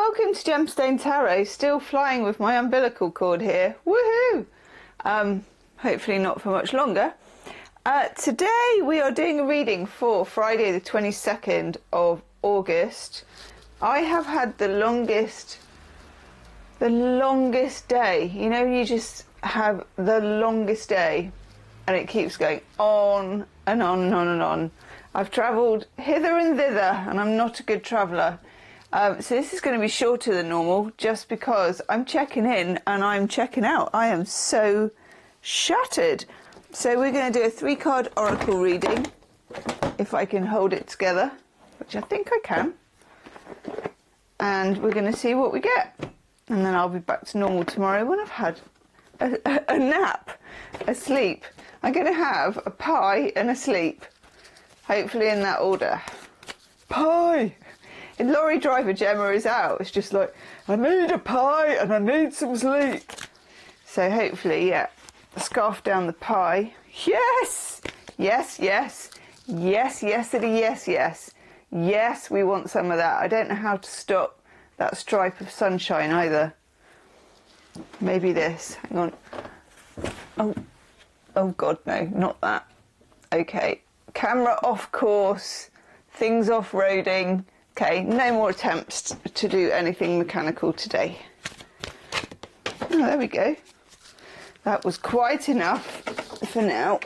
welcome to Gemstone Tarot. Still flying with my umbilical cord here. Woohoo! Hopefully not for much longer. Today we are doing a reading for Friday the 22nd of August. I have had the longest day. You know, you just have the longest day and it keeps going on and on and on and on. I've travelled hither and thither and I'm not a good traveller. So this is going to be shorter than normal just because I'm checking in and I'm checking out. I am so shattered. So we're going to do a 3-card oracle reading, if I can hold it together, which I think I can. And we're going to see what we get. And then I'll be back to normal tomorrow when I've had a nap, a sleep. I'm going to have a pie and a sleep, hopefully in that order. Pie! And lorry driver Gemma is out. It's just like, I need a pie and I need some sleep. So hopefully, yeah, scarf down the pie. Yes! Yes, yes. Yes, yes, yes, yes. Yes, we want some of that. I don't know how to stop that stripe of sunshine either. Maybe this. Hang on. Oh God, no, not that. Okay. Camera off course. Things off-roading. Okay, no more attempts to do anything mechanical today. Oh, there we go. That was quite enough for now.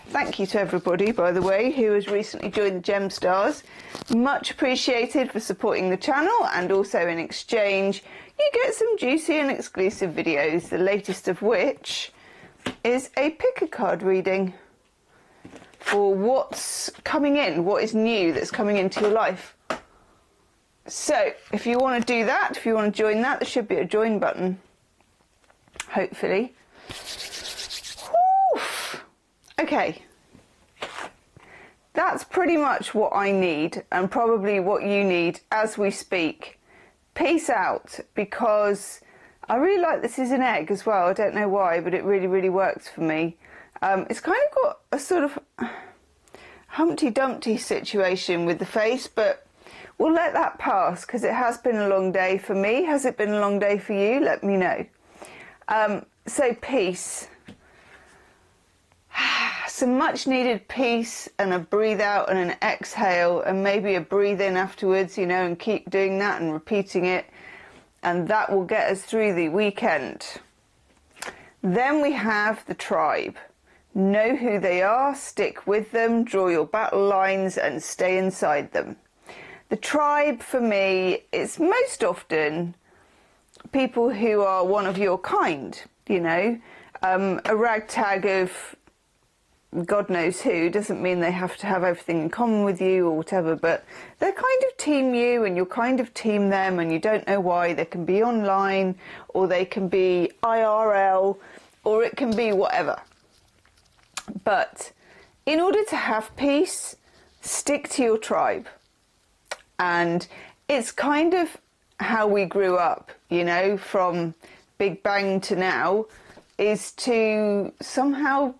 Thank you to everybody, by the way, who has recently joined the Gem Stars. Much appreciated for supporting the channel, and also in exchange, you get some juicy and exclusive videos, the latest of which is a pick-a-card reading for what's coming in, what is new that's coming into your life. So, if you want to do that, if you want to join that, there should be a join button, hopefully. Whew. Okay, that's pretty much what I need, and probably what you need as we speak. Peace out, because I really like This Is an Egg as well. I don't know why, but it really, really works for me. It's kind of got a sort of Humpty Dumpty situation with the face, but we'll let that pass because it has been a long day for me. Has it been a long day for you? Let me know. So peace. Some much needed peace, and a breathe out and an exhale, and maybe a breathe in afterwards, you know, and keep doing that and repeating it. And that will get us through the weekend. Then we have the tribe. Know who they are, stick with them, draw your battle lines and stay inside them. The tribe for me is most often people who are one of your kind, you know, a ragtag of God knows who. Doesn't mean they have to have everything in common with you or whatever, but they're kind of team you and you're kind of team them, and you don't know why. They can be online, or they can be IRL, or it can be whatever. But in order to have peace, stick to your tribe. And it's kind of how we grew up, you know, from Big Bang to now, is to somehow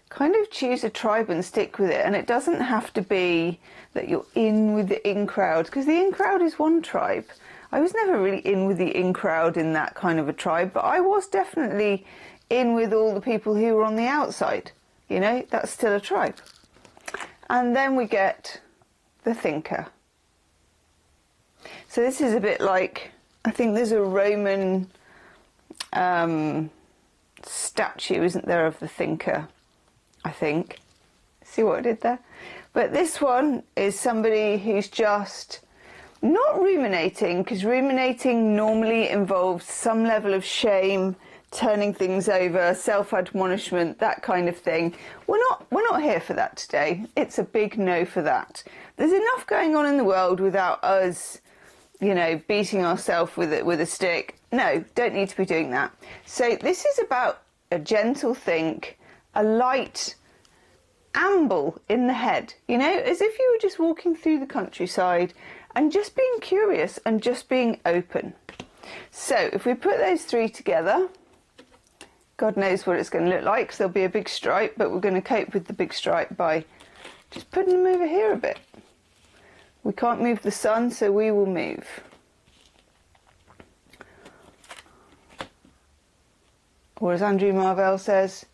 kind of choose a tribe and stick with it. And it doesn't have to be that you're in with the in crowd, because the in crowd is one tribe. I was never really in with the in crowd in that kind of a tribe, but I was definitely in with all the people who were on the outside. You know, that's still a tribe. And then we get the thinker. So this is a bit like, I think there's a Roman statue, isn't there, of the thinker, I think. See what I did there? But this one is somebody who's just not ruminating, because ruminating normally involves some level of shame, turning things over, self-admonishment, that kind of thing. We're not here for that today. It's a big no for that. There's enough going on in the world without us, you know, beating ourselves with a stick. No, don't need to be doing that. So this is about a gentle think, a light amble in the head, you know, as if you were just walking through the countryside and just being curious and just being open. So if we put those three together, God knows what it's going to look like, because there'll be a big stripe, but we're going to cope with the big stripe by just putting them over here a bit. We can't move the sun, so we will move. or as Andrew Marvell says,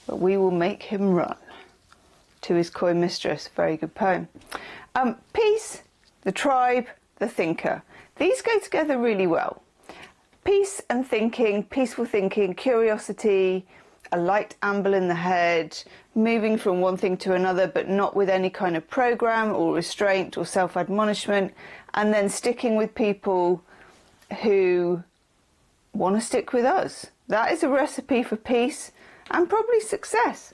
but we will make him run. To his coy mistress. Very good poem. Peace, the tribe, the thinker. These go together really well. Peace and thinking, peaceful thinking, curiosity, a light amble in the head, moving from one thing to another but not with any kind of program or restraint or self-admonishment, and then sticking with people who want to stick with us. That is a recipe for peace and probably success.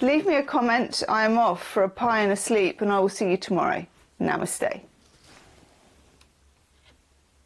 Leave me a comment. I am off for a pie and a sleep, and I will see you tomorrow. Namaste.